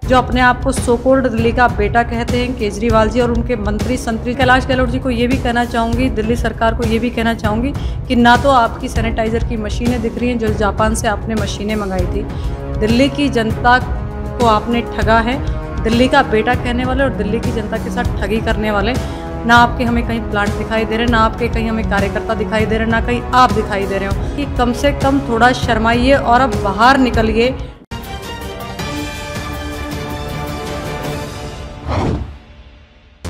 जो अपने आप को सो कॉल्ड दिल्ली का बेटा कहते हैं केजरीवाल जी और उनके मंत्री संतरी कैलाश गहलोत जी को ये भी कहना चाहूँगी, दिल्ली सरकार को ये भी कहना चाहूँगी कि ना तो आपकी सैनिटाइज़र की मशीनें दिख रही हैं जो जापान से आपने मशीनें मंगाई थी। दिल्ली की जनता को आपने ठगा है, दिल्ली का बेटा कहने वाले और दिल्ली की जनता के साथ ठगी करने वाले। ना आपके हमें कहीं प्लांट दिखाई दे रहे, ना आपके कहीं हमें कार्यकर्ता दिखाई दे रहे, ना कहीं आप दिखाई दे रहे हो। कि कम से कम थोड़ा शर्माइए और अब बाहर निकलिए।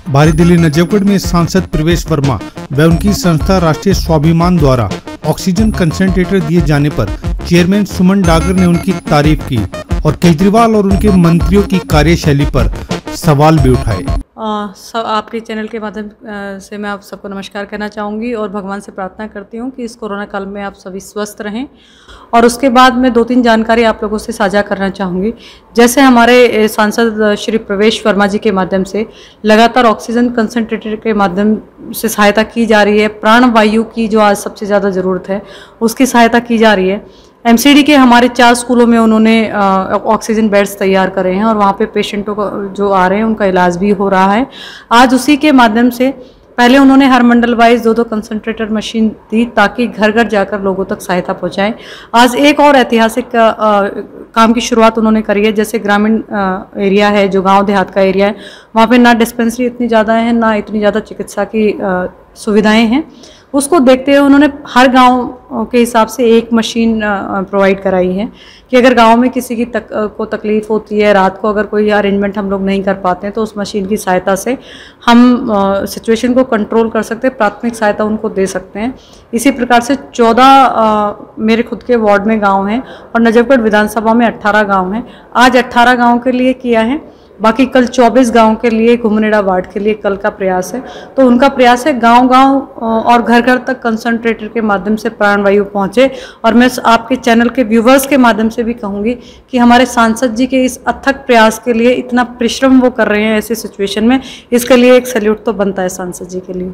भारी दिल्ली नजफगढ़ में सांसद प्रवेश वर्मा व उनकी संस्था राष्ट्रीय स्वाभिमान द्वारा ऑक्सीजन कंसंट्रेटर दिए जाने पर चेयरमैन सुमन डागर ने उनकी तारीफ की और केजरीवाल और उनके मंत्रियों की कार्यशैली पर सवाल भी उठाए। आपके चैनल के माध्यम से मैं आप सबको नमस्कार कहना चाहूँगी और भगवान से प्रार्थना करती हूँ कि इस कोरोना काल में आप सभी स्वस्थ रहें। और उसके बाद मैं 2-3 जानकारी आप लोगों से साझा करना चाहूँगी। जैसे हमारे सांसद श्री प्रवेश वर्मा जी के माध्यम से लगातार ऑक्सीजन कंसंट्रेटर के माध्यम से सहायता की जा रही है। प्राण वायु की जो आज सबसे ज़्यादा ज़रूरत है उसकी सहायता की जा रही है। एमसीडी के हमारे 4 स्कूलों में उन्होंने ऑक्सीजन बेड्स तैयार करे हैं और वहाँ पे पेशेंटों को जो आ रहे हैं उनका इलाज भी हो रहा है। आज उसी के माध्यम से पहले उन्होंने हर मंडल वाइज 2-2 कंसंट्रेटर मशीन दी ताकि घर घर जाकर लोगों तक सहायता पहुँचाएं। आज एक और ऐतिहासिक काम की शुरुआत उन्होंने करी है। जैसे ग्रामीण एरिया है, जो गाँव देहात का एरिया है, वहाँ पर ना डिस्पेंसरी इतनी ज़्यादा है, ना इतनी ज़्यादा चिकित्सा की सुविधाएँ हैं। उसको देखते हुए उन्होंने हर गांव के हिसाब से एक मशीन प्रोवाइड कराई है कि अगर गांव में किसी की को तकलीफ़ होती है, रात को अगर कोई अरेंजमेंट हम लोग नहीं कर पाते हैं तो उस मशीन की सहायता से हम सिचुएशन को कंट्रोल कर सकते हैं, प्राथमिक सहायता उनको दे सकते हैं। इसी प्रकार से 14 मेरे खुद के वार्ड में गाँव हैं और नजफगढ़ विधानसभा में 18 गाँव हैं। आज 18 गाँव के लिए किया है, बाकी कल 24 गांव के लिए घुमनेड़ा वार्ड के लिए कल का प्रयास है। तो उनका प्रयास है गांव-गांव और घर-घर तक कंसंट्रेटर के माध्यम से प्राणवायु पहुंचे। और मैं आपके चैनल के व्यूवर्स के माध्यम से भी कहूंगी कि हमारे सांसद जी के इस अथक प्रयास के लिए इतना परिश्रम वो कर रहे हैं ऐसे सिचुएशन में, इसके लिए एक सैल्यूट तो बनता है सांसद जी के लिए।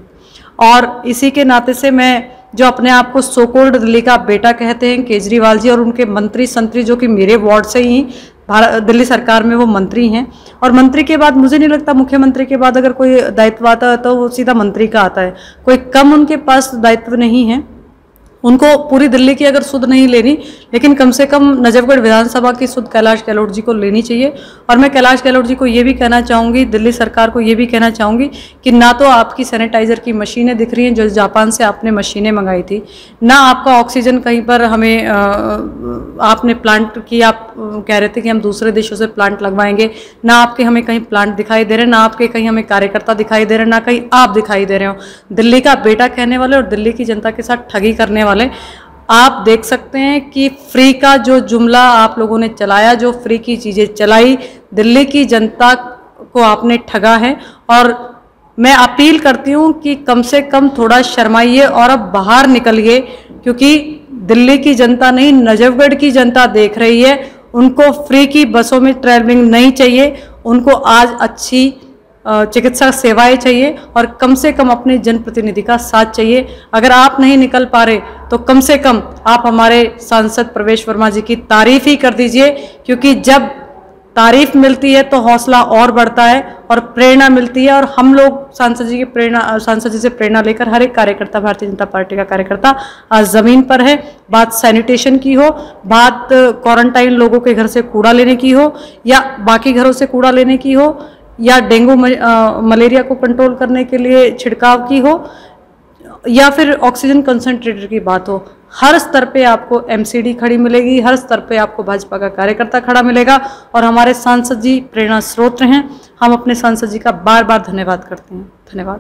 और इसी के नाते से मैं जो अपने आप को सो कॉल्ड दिल्ली का बेटा कहते हैं केजरीवाल जी और उनके मंत्री संतरी जो कि मेरे वार्ड से ही दिल्ली सरकार में वो मंत्री हैं, और मंत्री के बाद मुझे नहीं लगता मुख्यमंत्री के बाद अगर कोई दायित्व आता है तो वो सीधा मंत्री का आता है। कोई कम उनके पास दायित्व नहीं है। उनको पूरी दिल्ली की अगर सुध नहीं लेनी, लेकिन कम से कम नजफगढ़ विधानसभा की सुध कैलाश गहलोत जी को लेनी चाहिए। और मैं कैलाश गहलोत जी को ये भी कहना चाहूँगी, दिल्ली सरकार को ये भी कहना चाहूँगी कि ना तो आपकी सैनिटाइज़र की मशीनें दिख रही हैं जो जापान से आपने मशीनें मंगाई थी, ना आपका ऑक्सीजन कहीं पर हमें आपने प्लांट की आप कह रहे थे कि हम दूसरे देशों से प्लांट लगवाएंगे, ना आपके हमें कहीं प्लांट दिखाई दे रहे, ना आपके कहीं हमें कार्यकर्ता दिखाई दे रहे, ना कहीं आप दिखाई दे रहे हो। दिल्ली का बेटा कहने वाले और दिल्ली की जनता के साथ ठगी करने वाले आप देख सकते हैं कि फ्री का जो जुमला आप लोगों ने चलाया, जो फ्री की चीज़ें चलाई, दिल्ली की जनता को आपने ठगा है। और मैं अपील करती हूं कि कम से कम थोड़ा शर्माइए और अब बाहर निकलिए, क्योंकि दिल्ली की जनता नहीं नजफगढ़ की जनता देख रही है। उनको फ्री की बसों में ट्रैवलिंग नहीं चाहिए, उनको आज अच्छी चिकित्सा सेवाएं चाहिए और कम से कम अपने जनप्रतिनिधि का साथ चाहिए। अगर आप नहीं निकल पा रहे तो कम से कम आप हमारे सांसद प्रवेश वर्मा जी की तारीफ ही कर दीजिए, क्योंकि जब तारीफ मिलती है तो हौसला और बढ़ता है और प्रेरणा मिलती है। और हम लोग सांसद जी से प्रेरणा लेकर हर एक कार्यकर्ता, भारतीय जनता पार्टी का कार्यकर्ता आज ज़मीन पर है। बात सैनिटेशन की हो, बात क्वारंटाइन लोगों के घर से कूड़ा लेने की हो, या बाकी घरों से कूड़ा लेने की हो, या डेंगू मलेरिया को कंट्रोल करने के लिए छिड़काव की हो, या फिर ऑक्सीजन कंसंट्रेटर की बात हो, हर स्तर पे आपको एमसीडी खड़ी मिलेगी, हर स्तर पे आपको भाजपा का कार्यकर्ता खड़ा मिलेगा। और हमारे सांसद जी प्रेरणा स्रोत हैं। हम अपने सांसद जी का बार बार धन्यवाद करते हैं। धन्यवाद।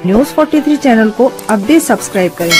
न्यूज़ 43 चैनल को अब भी सब्सक्राइब करें